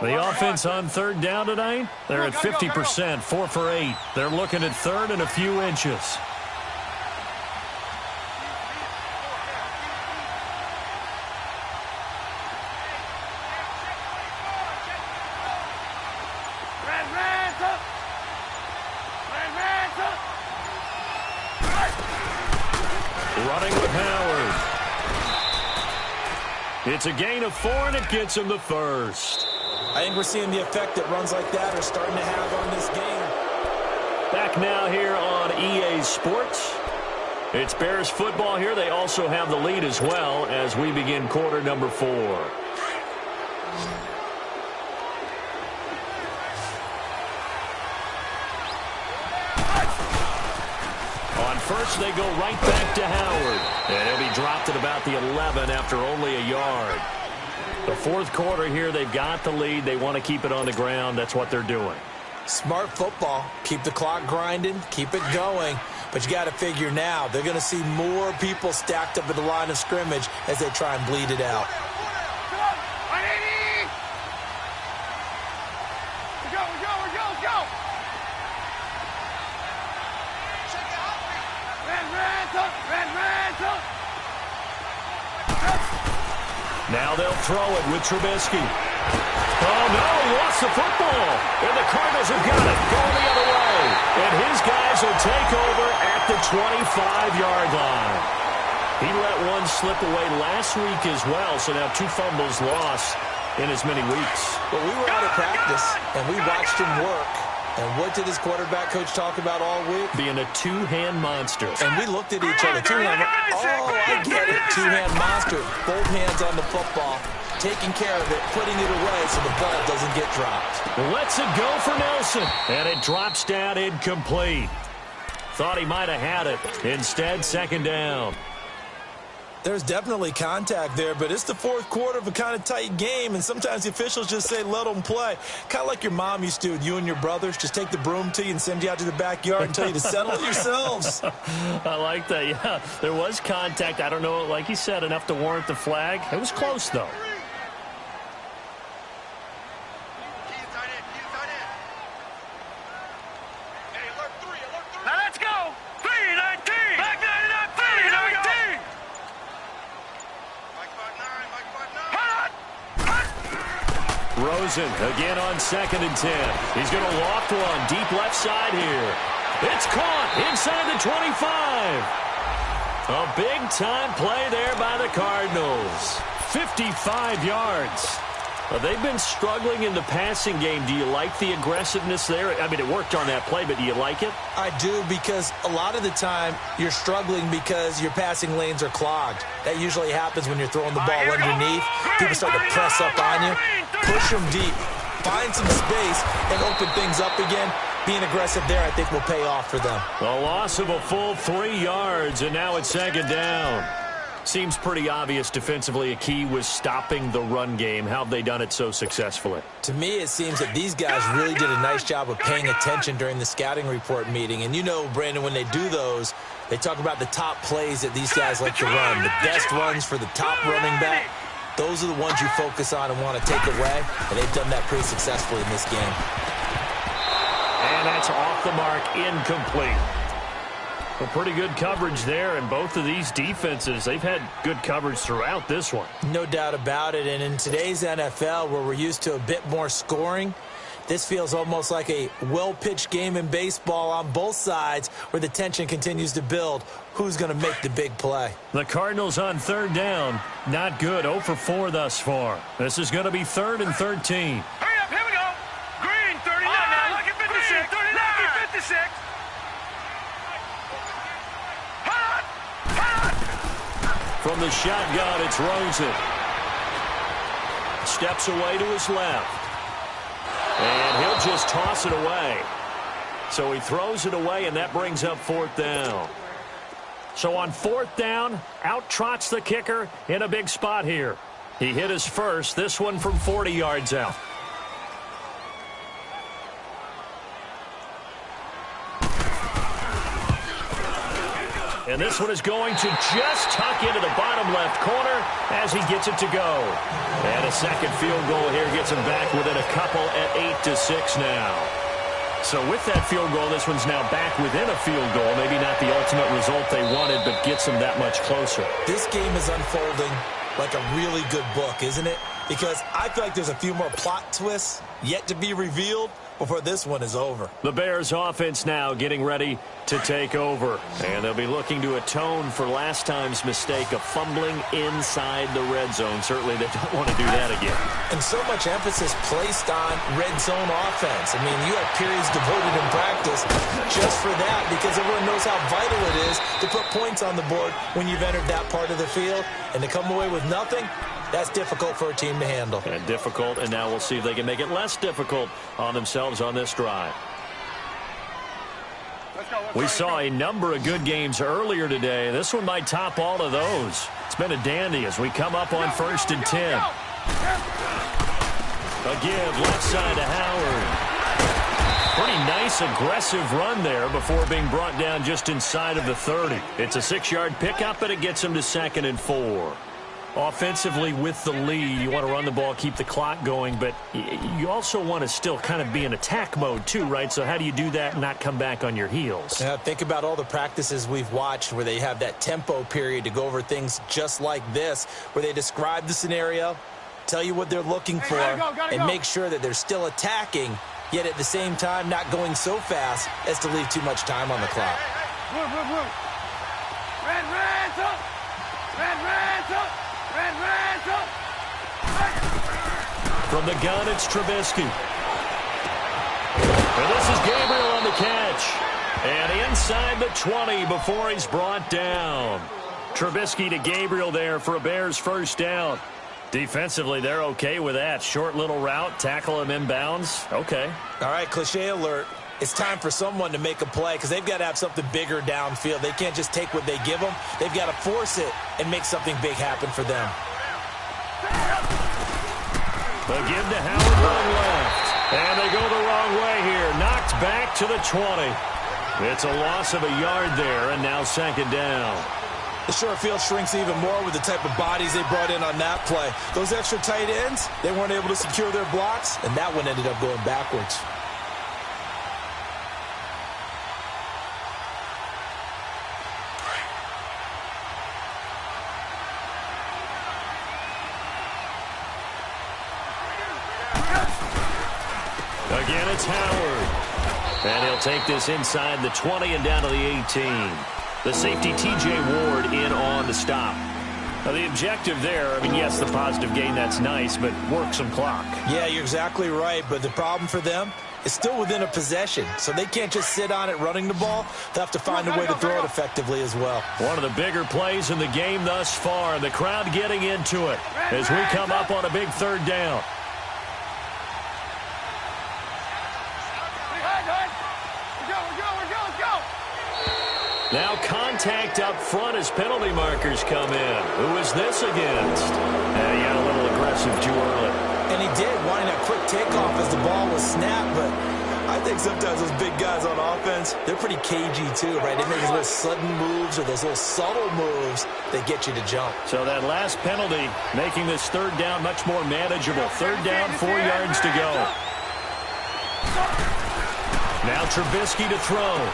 The offense on third down tonight, they're at 50%, 4 for 8. They're looking at third and a few inches. Running with Howard. It's a gain of 4, and it gets him the first. I think we're seeing the effect that runs like that are starting to have on this game. Back now here on EA Sports. It's Bears football here. They also have the lead as well as we begin quarter number 4. On first, they go right back to Howard. And he'll be dropped at about the 11 after only a yard. The fourth quarter here, they've got the lead. They want to keep it on the ground. That's what they're doing. Smart football. Keep the clock grinding. Keep it going. But you got to figure now, they're going to see more people stacked up at the line of scrimmage as they try and bleed it out. Now they'll throw it with Trubisky. Oh, no, he lost the football. And the Cardinals have got it going the other way. And his guys will take over at the 25-yard line. He let one slip away last week as well, so now 2 fumbles lost in as many weeks. But we were out of practice, and we watched him work. And what did his quarterback coach talk about all week? Being a 2-hand monster. And we looked at each other. 2-hand. Oh, I get it. 2-hand monster. Both hands on the football. Taking care of it. Putting it away so the ball doesn't get dropped. Lets it go for Nelson. And it drops down incomplete. Thought he might have had it. Instead, second down. There's definitely contact there, but it's the fourth quarter of a kind of tight game, and sometimes the officials just say, let them play. Kind of like your mom used to with you and your brothers. Just take the broom to you and send you out to the backyard and tell you to settle it yourselves. I like that, yeah. There was contact. I don't know, like you said, enough to warrant the flag. It was close, though. Now let's go. 3-19. Back 99. 3-19. Rosen again on 2nd and 10. He's going to loft one deep left side here. It's caught inside the 25. A big-time play there by the Cardinals. 55 yards. They've been struggling in the passing game. Do you like the aggressiveness there? I mean, it worked on that play, but do you like it? I do, because a lot of the time you're struggling because your passing lanes are clogged. That usually happens when you're throwing the ball underneath. People start to press up on you. Push them deep. find some space and open things up again. Being aggressive there, I think, will pay off for them. A loss of a full 3 yards, and now it's second down. Seems pretty obvious defensively a key was stopping the run game. How have they done it so successfully? To me, it seems that these guys really did a nice job of paying attention during the scouting report meeting. And you know, Brandon, when they do those, they talk about the top plays that these guys like to run. The best runs for the top running back. Those are the ones you focus on and want to take away. And they've done that pretty successfully in this game. And that's off the mark, incomplete. Well, pretty good coverage there, and both of these defenses, they've had good coverage throughout this one. No doubt about it, and in today's NFL, where we're used to a bit more scoring, this feels almost like a well-pitched game in baseball on both sides where the tension continues to build. Who's going to make the big play? The Cardinals on third down. Not good. 0 for 4 thus far. This is going to be 3rd and 13. Hurry up, here we go. Green, 39. Lucky 56. 39. Lucky 56. From the shotgun, it's Rosen. Steps away to his left. And he'll just toss it away. So he throws it away, and that brings up 4th down. So on 4th down, out trots the kicker in a big spot here. He hit his first, this one from 40 yards out. And this one is going to just tuck into the bottom left corner as he gets it to go. And a second field goal here gets him back within a couple at 8-6 now. So with that field goal, this one's now back within a field goal. Maybe not the ultimate result they wanted, but gets them that much closer. This game is unfolding like a really good book, isn't it? Because I feel like there's a few more plot twists yet to be revealed before this one is over. The Bears offense now getting ready to take over. And they'll be looking to atone for last time's mistake of fumbling inside the red zone. Certainly they don't want to do that again. And so much emphasis placed on red zone offense. I mean, you have periods devoted in practice just for that because everyone knows how vital it is to put points on the board when you've entered that part of the field. And to come away with nothing, that's difficult for a team to handle. And difficult, and now we'll see if they can make it less difficult on themselves on this drive. We saw a number of good games earlier today. This one might top all of those. It's been a dandy as we come up on 1st and 10. A give left side to Howard. Pretty nice aggressive run there before being brought down just inside of the 30. It's a 6-yard pickup, but it gets him to 2nd and 4. Offensively with the lead, you want to run the ball, keep the clock going, but you also want to still kind of be in attack mode too, right? So how do you do that and not come back on your heels? Yeah, think about all the practices we've watched where they have that tempo period to go over things just like this, where they describe the scenario, tell you what they're looking for, and make sure that they're still attacking, yet at the same time not going so fast as to leave too much time on the clock. Red, up! Red, up! Red, up! From the gun, it's Trubisky. And this is Gabriel on the catch. And inside the 20 before he's brought down. Trubisky to Gabriel there for a Bears first down. Defensively, they're okay with that. Short little route, tackle him inbounds. Okay. All right, cliche alert. It's time for someone to make a play because they've got to have something bigger downfield. They can't just take what they give them. They've got to force it and make something big happen for them. The give to Howard long left. And they go the wrong way here. Knocked back to the 20. It's a loss of a yard there, and now 2nd down. The short field shrinks even more with the type of bodies they brought in on that play. Those extra tight ends, they weren't able to secure their blocks, and that one ended up going backwards. Again, it's Howard. And he'll take this inside the 20 and down to the 18. The safety, T.J. Ward, in on the stop. Now, the objective there, I mean, yes, the positive gain, that's nice, but work some clock. Yeah, you're exactly right, but the problem for them is still within a possession, so they can't just sit on it running the ball. They'll have to find a way to throw it effectively as well. One of the bigger plays in the game thus far, the crowd getting into it as we come up on a big 3rd down. Now contact up front as penalty markers come in. Who is this against? He got a little aggressive too early. And he did, wanting a quick takeoff as the ball was snapped, but I think sometimes those big guys on offense, they're pretty cagey too, right? They make those little sudden moves or those little subtle moves that get you to jump. So that last penalty making this third down much more manageable. Third down, 4 yards to go. Now Trubisky to throw.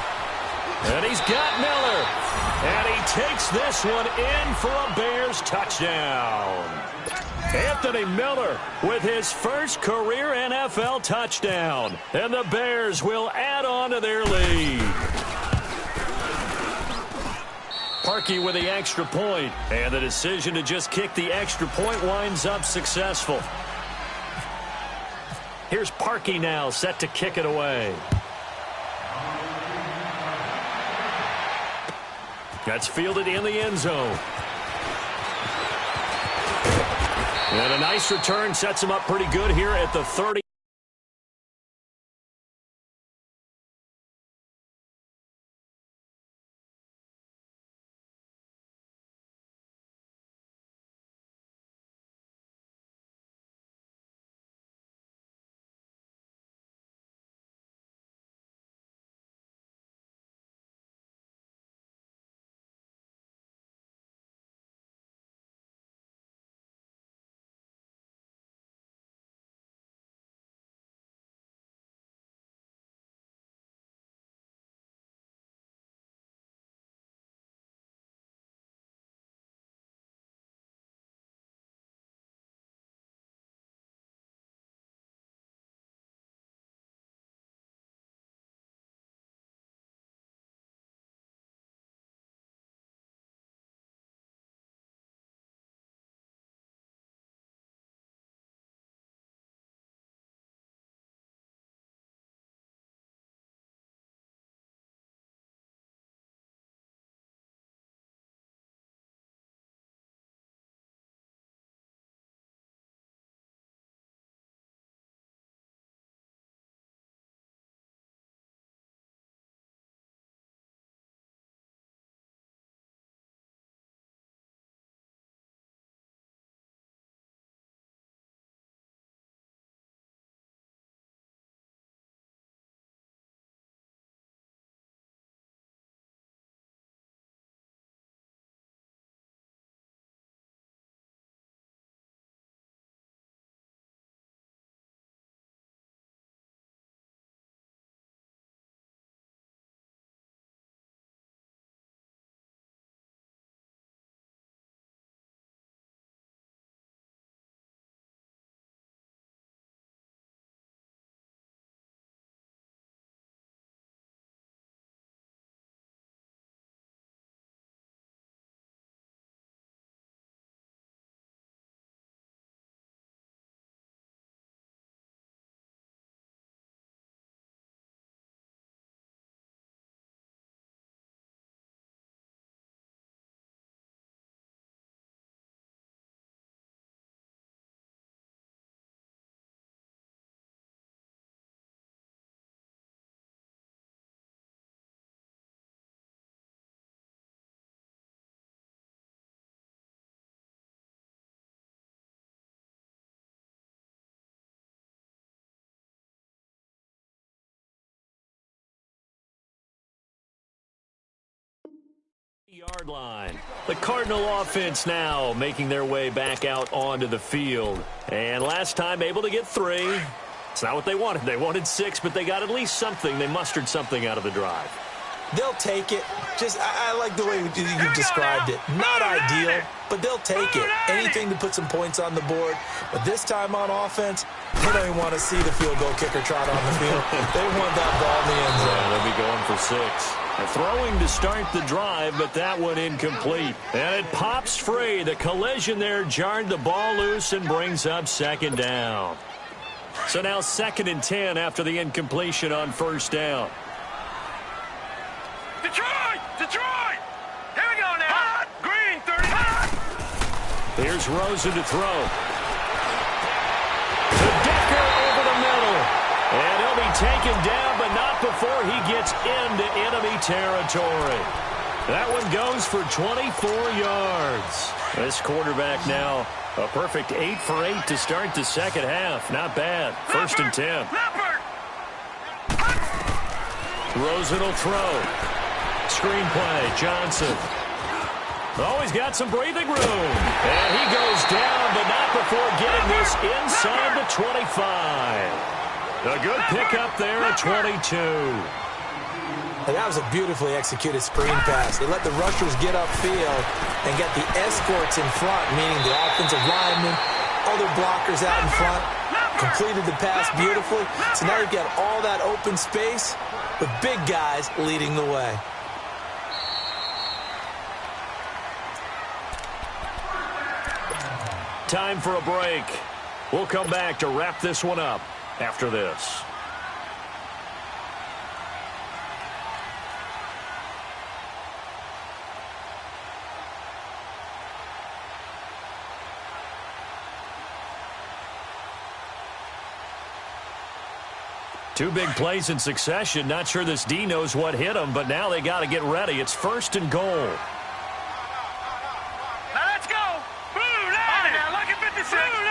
And he's got Miller. And he takes this one in for a Bears touchdown. Anthony Miller with his first career NFL touchdown. And the Bears will add on to their lead. Parkey with the extra point. And the decision to just kick the extra point winds up successful. Here's Parkey now set to kick it away. That's fielded in the end zone. And a nice return sets him up pretty good here at the 30. Yard line. The Cardinal offense now making their way back out onto the field. And last time able to get 3. It's not what they wanted. They wanted 6, but they got at least something. They mustered something out of the drive. They'll take it. I like the way you described it. Not ideal, but they'll take it. Anything to put some points on the board. But this time on offense, they don't even want to see the field goal kicker trot on the field. They want that ball in the end zone. Yeah, they'll be going for 6. Throwing to start the drive, but that one incomplete. And it pops free. The collision there jarred the ball loose and brings up second down. So now 2nd and 10 after the incompletion on first down. Detroit! Detroit! Here we go now. Hot! Green, 30. Hot! Here's Rosen to throw. To Decker over the middle. And he'll be taken down, but not before he gets into enemy territory. That one goes for 24 yards. This quarterback now a perfect 8 for 8 to start the second half. Not bad. First and 10. Rosen will throw. Screenplay, Johnson. Oh, he's got some breathing room. And he goes down, but not before getting this inside the 25. A good pickup there at 22. And that was a beautifully executed screen pass. They let the rushers get upfield and get the escorts in front, meaning the offensive linemen, other blockers out in front, completed the pass beautifully. So now you've got all that open space with big guys leading the way. Time for a break. We'll come back to wrap this one up after this. Two big plays in succession. Not sure this D knows what hit him, but now they got to get ready. It's first and goal. Now let's go. Blue 90. Now look at 56. Blue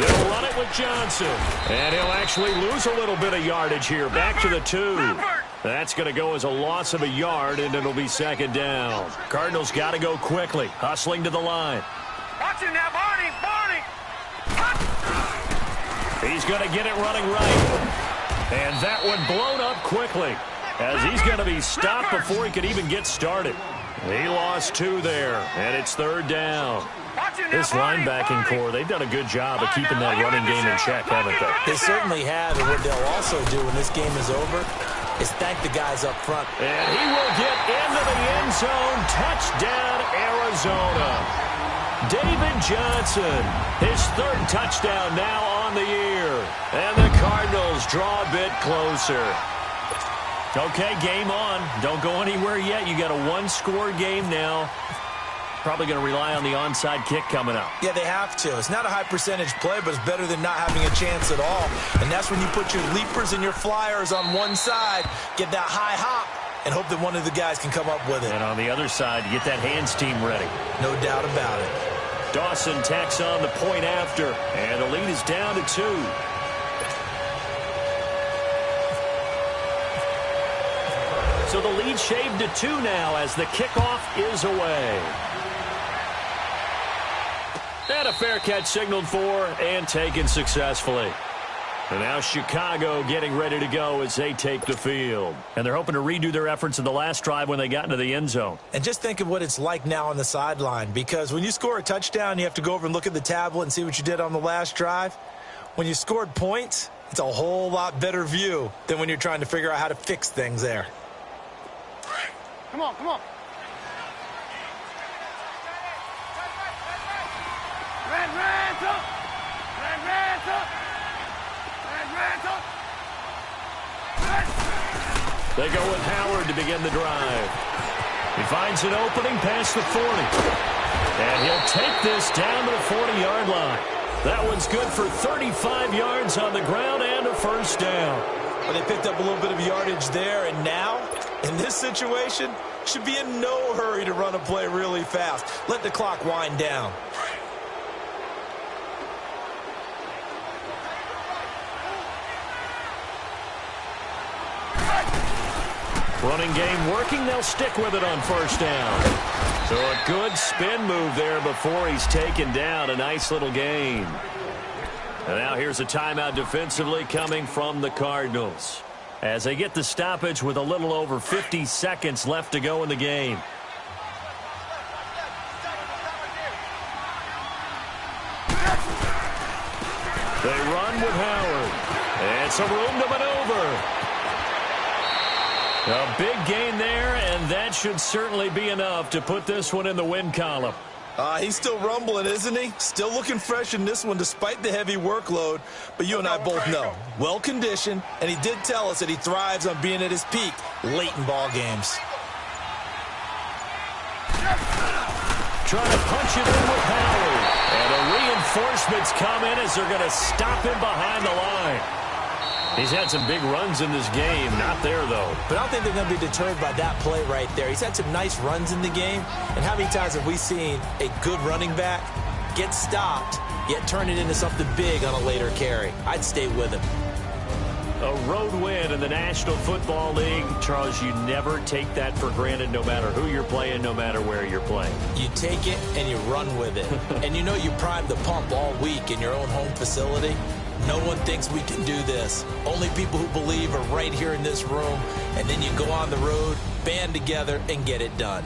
90. They'll run it with Johnson. And he'll actually lose a little bit of yardage here. Back to the 2. That's going to go as a loss of a yard, and it'll be second down. Cardinals got to go quickly. Hustling to the line. Watch him now, Barney. He's going to get it running right. And that one blown up quickly as he's going to be stopped before he could even get started. He lost 2 there, and it's third down. This linebacking core, they've done a good job of keeping that running game in check, haven't they? They certainly have, and what they'll also do when this game is over is thank the guys up front. And he will get into the end zone. Touchdown, Arizona. David Johnson, his 3rd touchdown now on the year. And the Cardinals draw a bit closer. Okay, game on. Don't go anywhere yet. You got a 1-score game now. Probably going to rely on the onside kick coming up. Yeah, they have to. It's not a high percentage play, but it's better than not having a chance at all. And that's when you put your leapers and your flyers on one side, get that high hop, and hope that one of the guys can come up with it. And on the other side, get that hands team ready. No doubt about it. Dawson tacks on the point after, and the lead is down to 2. So the lead shaved to 2 now as the kickoff is away. And a fair catch signaled for and taken successfully. And now Chicago getting ready to go as they take the field. And they're hoping to redo their efforts in the last drive when they got into the end zone. And just think of what it's like now on the sideline, because when you score a touchdown, you have to go over and look at the tablet and see what you did on the last drive. When you scored points, it's a whole lot better view than when you're trying to figure out how to fix things there. Come on. They go with Howard to begin the drive. He finds an opening past the 40. And he'll take this down to the 40-yard line. That one's good for 35 yards on the ground and a first down. Well, they picked up a little bit of yardage there, and now, in this situation, should be in no hurry to run a play really fast. Let the clock wind down. Running game working. They'll stick with it on first down. So a good spin move there before he's taken down. A nice little gain. And now here's a timeout defensively coming from the Cardinals as they get the stoppage with a little over 50 seconds left to go in the game. They run with Howard. And some room to maneuver. A big gain there, and that should certainly be enough to put this one in the win column. He's still rumbling, isn't he? Still looking fresh in this one despite the heavy workload. But you and I both know, well-conditioned, and he did tell us that he thrives on being at his peak late in ball games. Trying to punch it in with Howard. And the reinforcements come in as they're going to stop him behind the line. He's had some big runs in this game. Not there, though. But I don't think they're going to be deterred by that play right there. He's had some nice runs in the game. And how many times have we seen a good running back get stopped, yet turn it into something big on a later carry? I'd stay with him. A road win in the National Football League. Charles, you never take that for granted no matter who you're playing, no matter where you're playing. You take it and you run with it. And you know you primed the pump all week in your own home facility. No one thinks we can do this. Only people who believe are right here in this room. And then you go on the road, band together, and get it done.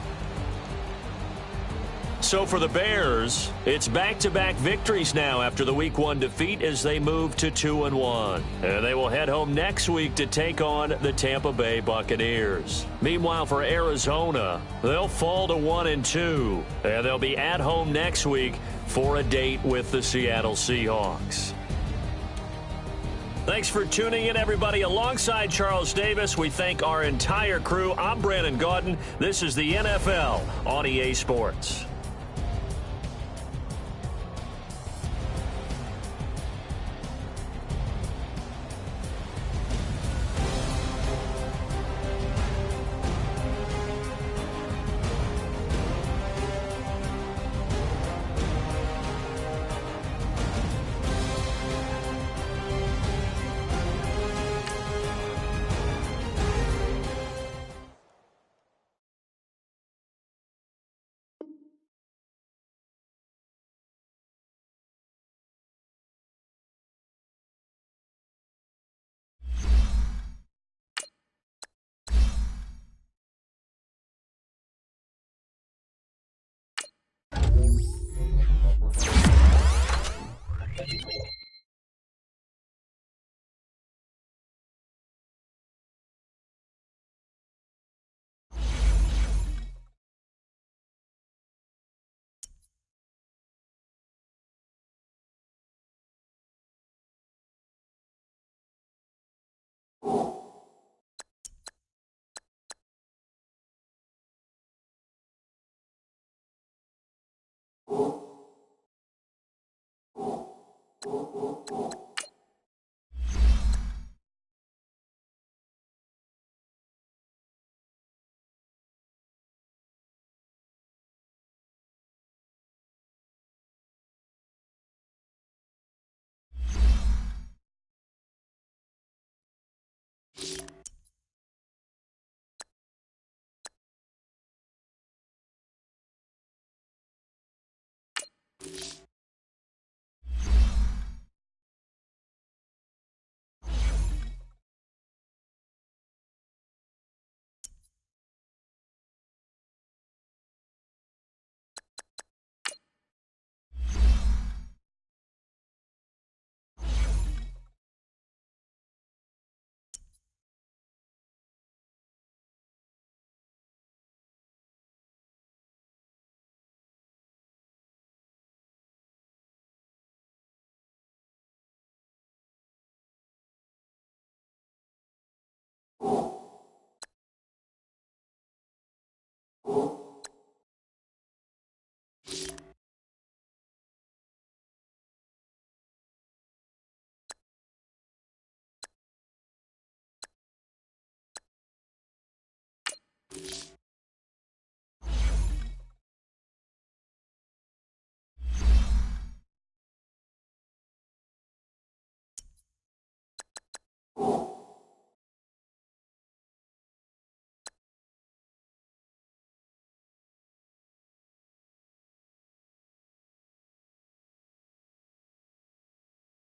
So for the Bears, it's back-to-back victories now after the Week 1 defeat as they move to 2-1. And they will head home next week to take on the Tampa Bay Buccaneers. Meanwhile, for Arizona, they'll fall to 1-2. And they'll be at home next week for a date with the Seattle Seahawks. Thanks for tuning in, everybody. Alongside Charles Davis, we thank our entire crew. I'm Brandon Gaudin. This is the NFL on EA Sports.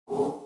You